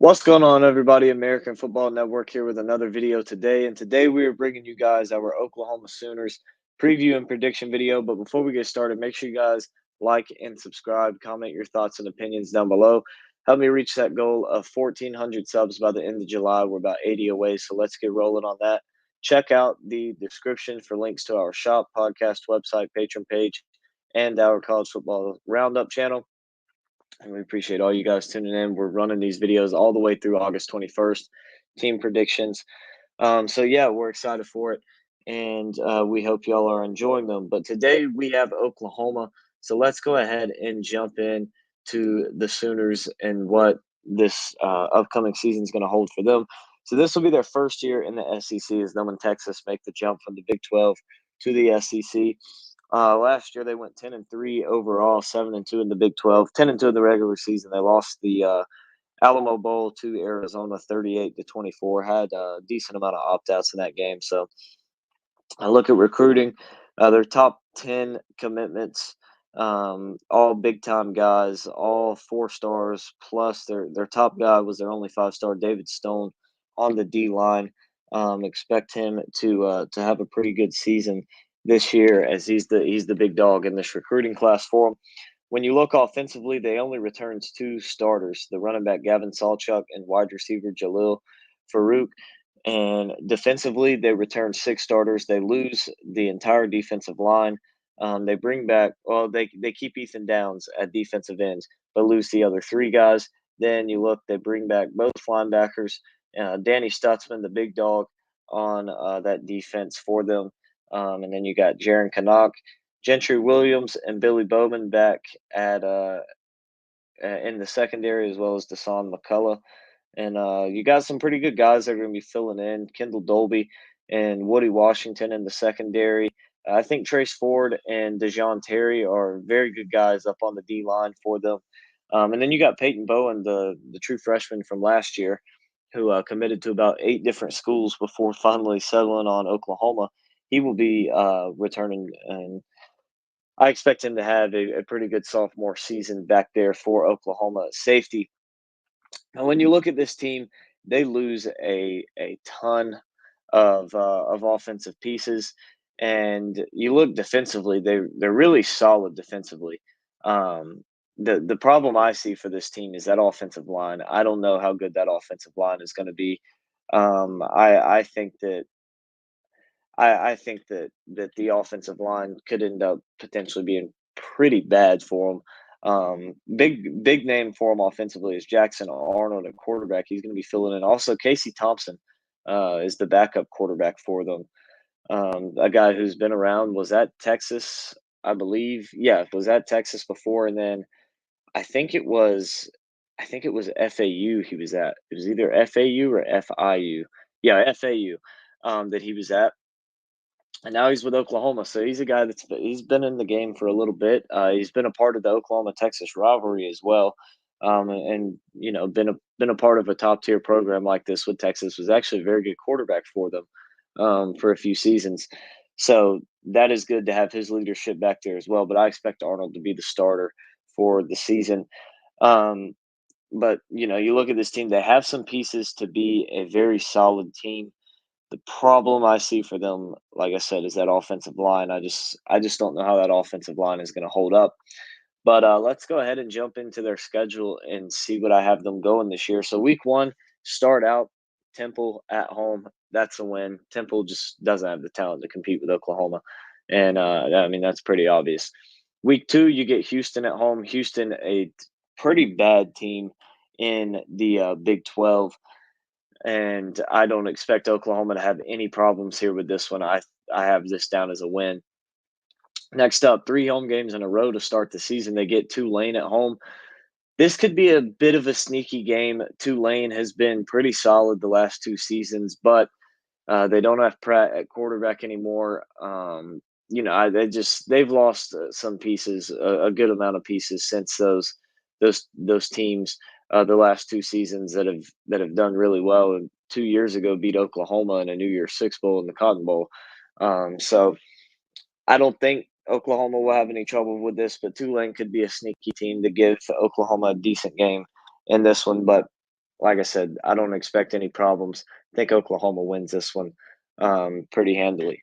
What's going on, everybody? American Football Network here with another video today. And today we are bringing you guys our Oklahoma Sooners preview and prediction video. But before we get started, make sure you guys like and subscribe, comment your thoughts and opinions down below. Help me reach that goal of 1,400 subs by the end of July. We're about 80 away, so let's get rolling on that. Check out the description for links to our shop, podcast, website, patron page, and our college football roundup channel. And we appreciate all you guys tuning in. We're running these videos all the way through August 21st, team predictions. So, yeah, we're excited for it. And we hope y'all are enjoying them. But today we have Oklahoma. So let's go ahead and jump in to the Sooners and what this upcoming season is going to hold for them. So this will be their first year in the SEC as them and Texas make the jump from the Big 12 to the SEC. Last year they went 10-3 overall, 7-2 in the Big 12, 10-2 in the regular season. They lost the Alamo Bowl to Arizona, 38-24. Had a decent amount of opt-outs in that game. So I look at recruiting. Their top 10 commitments, all big-time guys, all 4 stars. Plus their top guy was their only 5-star, David Stone, on the D line. Expect him to have a pretty good season this year, as he's the big dog in this recruiting class for them. When you look offensively, they only returns 2 starters: the running back Gavin Sawchuk and wide receiver Jalil Farouk. And defensively, they return 6 starters. They lose the entire defensive line. They bring back, well, they keep Ethan Downs at defensive ends, but lose the other 3 guys. Then you look, they bring back both linebackers, Danny Stutzman, the big dog, on that defense for them. And then you got Jaron Canuck, Gentry Williams, and Billy Bowman back at in the secondary, as well as Desan McCullough. And you got some pretty good guys that are going to be filling in. Kendall Dolby and Woody Washington in the secondary. I think Trace Ford and DeJoun Terry are very good guys up on the D line for them. And then you got Peyton Bowen, the true freshman from last year, who committed to about 8 different schools before finally settling on Oklahoma. He will be returning, and I expect him to have a pretty good sophomore season back there for Oklahoma safety. And when you look at this team, they lose a ton of offensive pieces, and you look defensively, they're really solid defensively. The problem I see for this team is that offensive line. I don't know how good that offensive line is going to be. I think that I think that the offensive line could end up potentially being pretty bad for them. Big name for him offensively is Jackson Arnold at quarterback. He's going to be filling in. Also, Casey Thompson is the backup quarterback for them. A guy who's been around, was at Texas, I believe. Yeah, was at Texas before, and then I think it was I think it was FAU he was at. It was either FAU or FIU. Yeah, FAU that he was at, and now he's with Oklahoma. So he's a guy he's been in the game for a little bit. He's been a part of the Oklahoma Texas rivalry as well, and been a part of a top tier program like this with Texas. Was actually a very good quarterback for them for a few seasons. So that is good to have his leadership back there as well. But I expect Arnold to be the starter for the season. Um, but you look at this team; they have some pieces to be a very solid team. The problem I see for them, like I said, is that offensive line. I just don't know how that offensive line is going to hold up. But let's go ahead and jump into their schedule and see what I have them going this year. So week 1, start out Temple at home. That's a win. Temple just doesn't have the talent to compete with Oklahoma, and I mean that's pretty obvious. Week 2, you get Houston at home. Houston, a pretty bad team in the Big 12, and I don't expect Oklahoma to have any problems here with this one. I have this down as a win. Next up, 3 home games in a row to start the season. They get Tulane at home. This could be a bit of a sneaky game. Tulane has been pretty solid the last 2 seasons, but they don't have Pratt at quarterback anymore. They've lost some pieces, a good amount of pieces since those teams the last 2 seasons that have done really well. And 2 years ago, beat Oklahoma in a New Year's Six Bowl and the Cotton Bowl. So I don't think Oklahoma will have any trouble with this, but Tulane could be a sneaky team to give Oklahoma a decent game in this one. But like I said, I don't expect any problems. I think Oklahoma wins this one pretty handily.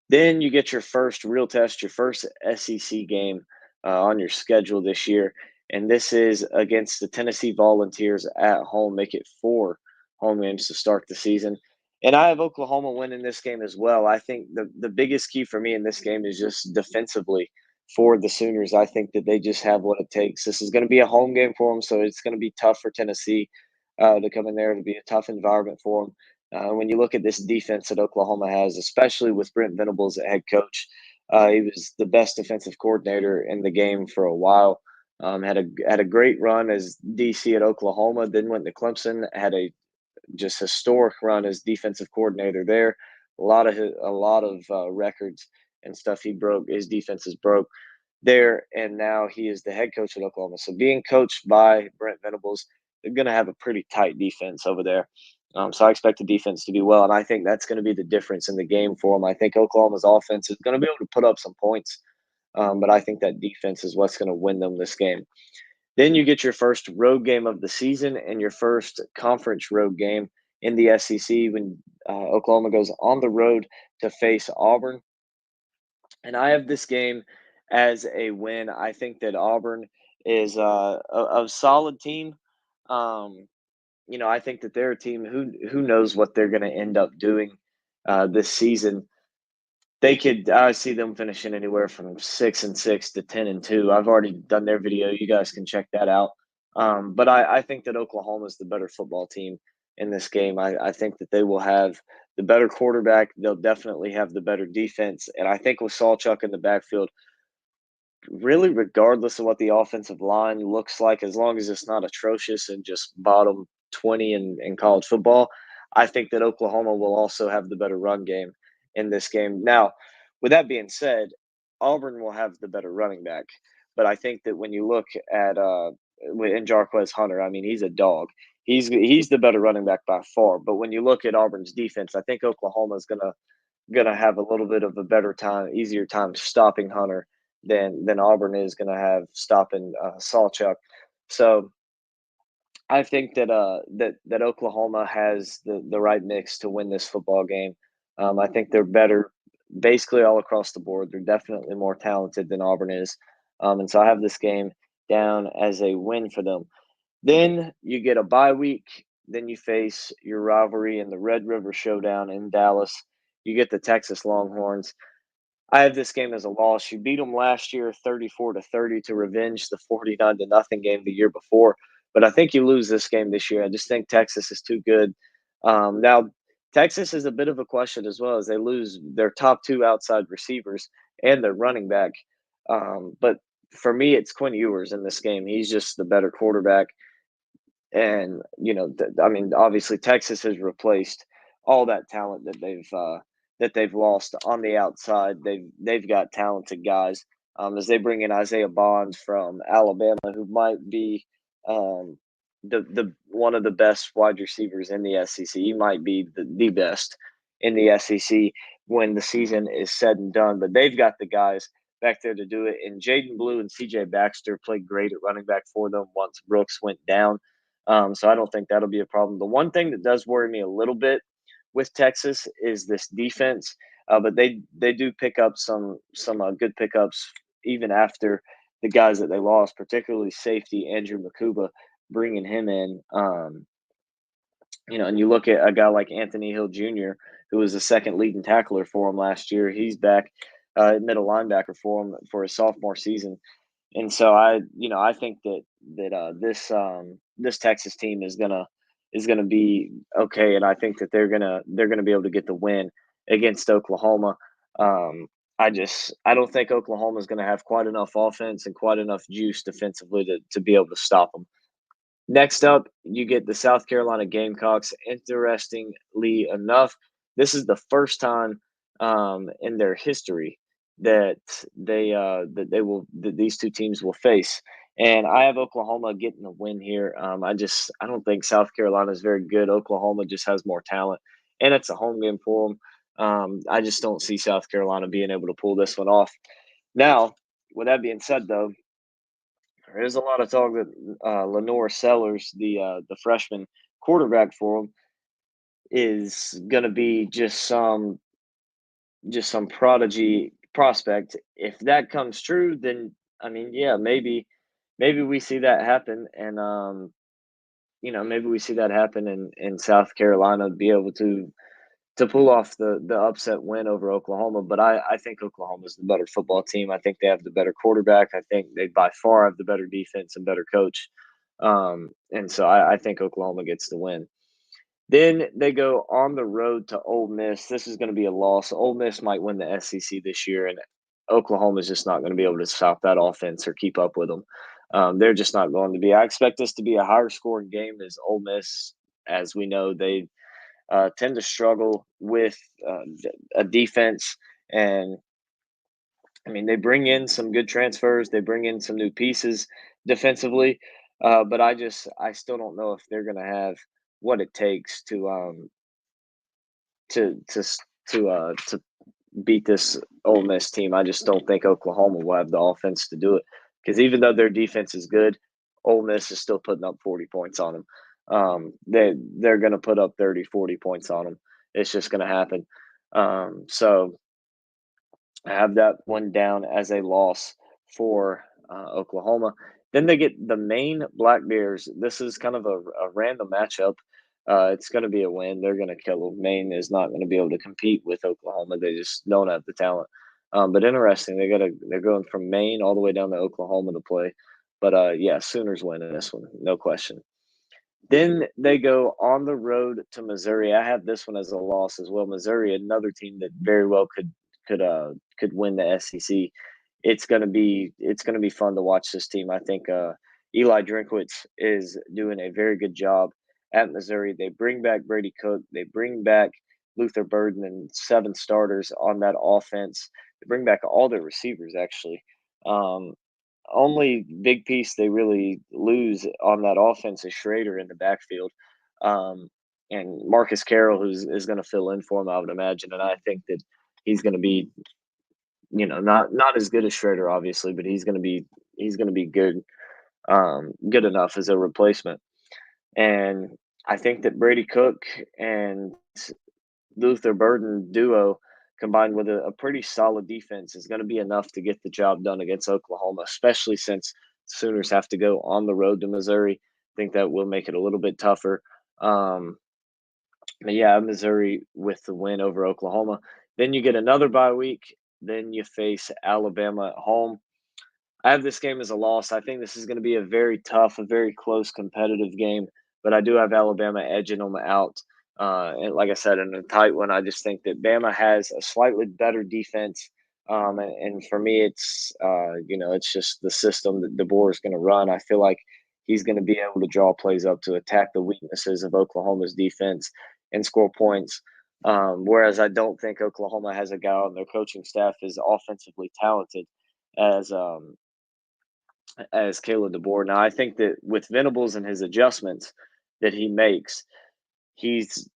Then you get your first real test, your first SEC game on your schedule this year, and this is against the Tennessee Volunteers at home. Make it 4 home games to start the season, and I have Oklahoma winning this game as well. I think the biggest key for me in this game is just defensively for the Sooners. I think that they just have what it takes. This is going to be a home game for them, so it's going to be tough for Tennessee to come in there. It'll be a tough environment for them. When you look at this defense that Oklahoma has, especially with Brent Venables at head coach, he was the best defensive coordinator in the game for a while. Had a great run as DC at Oklahoma, then went to Clemson. Had a just historic run as defensive coordinator there. A lot of records and stuff he broke. His defenses broke there, and now he is the head coach at Oklahoma. So being coached by Brent Venables, they're going to have a pretty tight defense over there. So I expect the defense to do well, and I think that's going to be the difference in the game for them. I think Oklahoma's offense is going to be able to put up some points, but I think that defense is what's going to win them this game. Then you get your first road game of the season and your first conference road game in the SEC when Oklahoma goes on the road to face Auburn. And I have this game as a win. I think that Auburn is a solid team. Um, I think that they're a team who knows what they're going to end up doing this season. They could I see them finishing anywhere from 6-6 to 10-2. I've already done their video. You guys can check that out. But I think that Oklahoma is the better football team in this game. I think that they will have the better quarterback. They'll definitely have the better defense. And I think with Sawchuck in the backfield, really regardless of what the offensive line looks like, as long as it's not atrocious and just bottom 20 in college football, I think that Oklahoma will also have the better run game in this game. Now, with that being said, Auburn will have the better running back. But I think that when you look at in Jarquez Hunter, I mean, he's a dog. He's the better running back by far. But when you look at Auburn's defense, I think Oklahoma's gonna have a little bit of a better time, easier time stopping Hunter than Auburn is gonna have stopping Sawchuck. So I think that Oklahoma has the right mix to win this football game. I think they're better basically all across the board. They're definitely more talented than Auburn is, and so I have this game down as a win for them. Then you get a bye week. Then you face your rivalry in the Red River Showdown in Dallas. You get the Texas Longhorns. I have this game as a loss. You beat them last year 34-30 to revenge the 49 to nothing game the year before. But I think you lose this game this year. I just think Texas is too good. Now, Texas is a bit of a question as well as they lose their top 2 outside receivers and their running back. But for me, it's Quinn Ewers in this game. He's just the better quarterback. And I mean, obviously, Texas has replaced all that talent that they've lost on the outside. They've got talented guys as they bring in Isaiah Bonds from Alabama, who might be um, the one of the best wide receivers in the SEC. He might be the best in the SEC when the season is said and done. But they've got the guys back there to do it. And Jaden Blue and C.J. Baxter played great at running back for them once Brooks went down. So I don't think that'll be a problem. The one thing that does worry me a little bit with Texas is this defense, but they do pick up some good pickups even after the guys that they lost, particularly safety Andrew Makuba, bringing him in. And you look at a guy like Anthony Hill Jr., who was the second leading tackler for him last year. He's back middle linebacker for him for his sophomore season. And so I think this Texas team is gonna be okay, and I think that they're gonna be able to get the win against Oklahoma. Um, I don't think Oklahoma is gonna have quite enough offense and quite enough juice defensively to be able to stop them. Next up, you get the South Carolina Gamecocks. Interestingly enough, this is the first time in their history that these 2 teams will face. And I have Oklahoma getting the win here. I don't think South Carolina is very good. Oklahoma just has more talent, and it's a home game for them. I just don't see South Carolina being able to pull this one off. Now, with that being said, though, there is a lot of talk that Lenore Sellers, the freshman, quarterback for them is going to be just some prodigy prospect. If that comes true, then I mean, yeah, maybe we see that happen, and maybe we see that happen in South Carolina, be able to pull off the upset win over Oklahoma. But I think Oklahoma's the better football team. I think they have the better quarterback. I think they by far have the better defense and better coach. And so I think Oklahoma gets the win. Then they go on the road to Ole Miss. This is going to be a loss. Ole Miss might win the SEC this year, and Oklahoma is just not going to be able to stop that offense or keep up with them. They're just not going to be. I expect this to be a higher scoring game as Ole Miss, as we know, they tend to struggle with a defense. And I mean, they bring in some good transfers, they bring in some new pieces defensively, but I still don't know if they're going to have what it takes to to s- to beat this Ole Miss team. I just don't think Oklahoma will have the offense to do it because even though their defense is good, Ole Miss is still putting up 40 points on them. They're going to put up 30, 40 points on them. It's just going to happen. So I have that one down as a loss for Oklahoma. Then they get the Maine Black Bears. This is kind of a random matchup. It's going to be a win. They're going to kill them. Maine is not going to be able to compete with Oklahoma. They just don't have the talent. But interesting, they're going from Maine all the way down to Oklahoma to play. But yeah, Sooners win in this one, no question. Then they go on the road to Missouri. I have this one as a loss as well. Missouri, another team that very well could win the SEC. It's gonna be fun to watch this team. I think Eli Drinkwitz is doing a very good job at Missouri. They bring back Brady Cook. They bring back Luther Burden and 7 starters on that offense. They bring back all their receivers actually. Um, Only big piece they really lose on that offense is Schrader in the backfield. Um, and Marcus Carroll, is going to fill in for him, I would imagine. And I think that he's going to be, not as good as Schrader, obviously, but he's going to be good, good enough as a replacement. And I think that Brady Cook and Luther Burden duo combined with a pretty solid defense is going to be enough to get the job done against Oklahoma, especially since Sooners have to go on the road to Missouri. I think that will make it a little bit tougher. Um, but yeah, Missouri with the win over Oklahoma. Then you get another bye week. Then you face Alabama at home. I have this game as a loss. I think this is going to be a very tough, a very close, competitive game, but I do have Alabama edging them out. And like I said, in a tight one, I just think that Bama has a slightly better defense. And for me, it's just the system that DeBoer is going to run. I feel like he's going to be able to draw plays up to attack the weaknesses of Oklahoma's defense and score points. Whereas I don't think Oklahoma has a guy on their coaching staff is offensively talented as Caleb DeBoer. Now, I think that with Venables and his adjustments that he makes, it's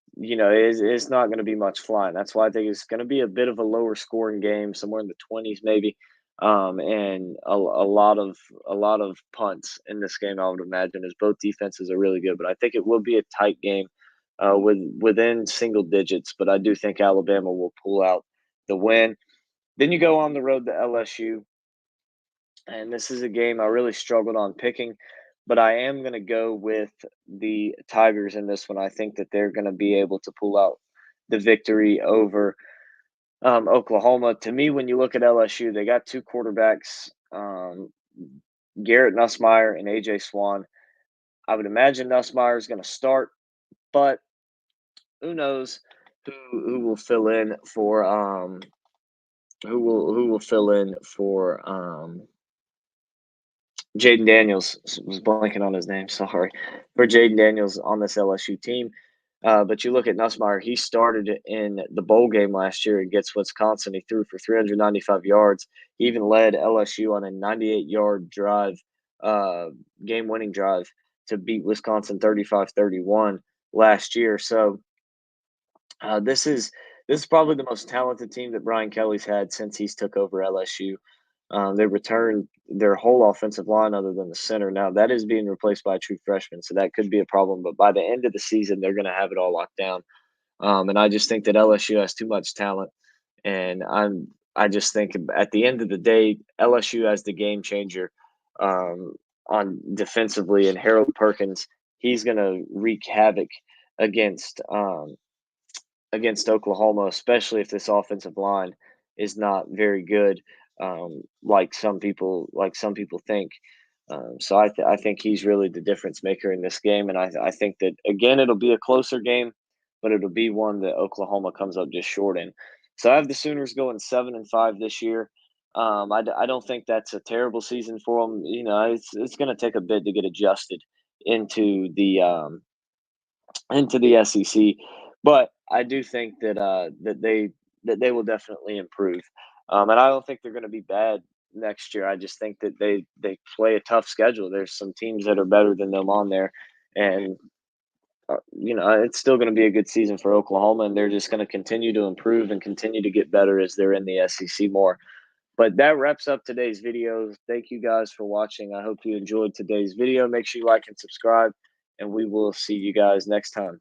not going to be much flying. That's why I think it's going to be a bit of a lower scoring game, somewhere in the 20s maybe, and a lot of punts in this game. I would imagine as both defenses are really good, but I think it will be a tight game within single digits. But I do think Alabama will pull out the win. Then you go on the road to LSU. And this is a game I really struggled on picking, but I am going to go with the Tigers in this one. I think that they're going to be able to pull out the victory over Oklahoma. To me, when you look at LSU, they got 2 quarterbacks, Garrett Nussmeier and AJ Swan. I would imagine Nussmeier is going to start, but who knows who will fill in for who will fill in for Jaden Daniels. Was blanking on his name. Sorry for Jaden Daniels on this LSU team. But you look at Nussmeier. He started in the bowl game last year against Wisconsin. He threw for 395 yards. He even led LSU on a 98-yard drive, game-winning drive to beat Wisconsin 35-31 last year. So this is probably the most talented team that Brian Kelly's had since he's took over LSU. They returned their whole offensive line other than the center. Now that is being replaced by a true freshman, so that could be a problem. But by the end of the season, they're going to have it all locked down. And I just think that LSU has too much talent, and I just think at the end of the day, LSU as the game changer um, on defensively, and Harold Perkins, he's going to wreak havoc against against Oklahoma, especially if this offensive line is not very good, like some people think. So I think he's really the difference maker in this game, and I think that again it'll be a closer game, but it'll be one that Oklahoma comes up just short in. So I have the Sooners going 7-5 this year. I don't think that's a terrible season for them. You know, it's going to take a bit to get adjusted into the into the SEC. But I do think that they will definitely improve, and I don't think they're going to be bad next year. I just think that they play a tough schedule. There's some teams that are better than them on there, and you know it's still going to be a good season for Oklahoma, and they're just going to continue to improve and continue to get better as they're in the SEC more. But that wraps up today's video. Thank you guys for watching. I hope you enjoyed today's video. Make sure you like and subscribe, and we will see you guys next time.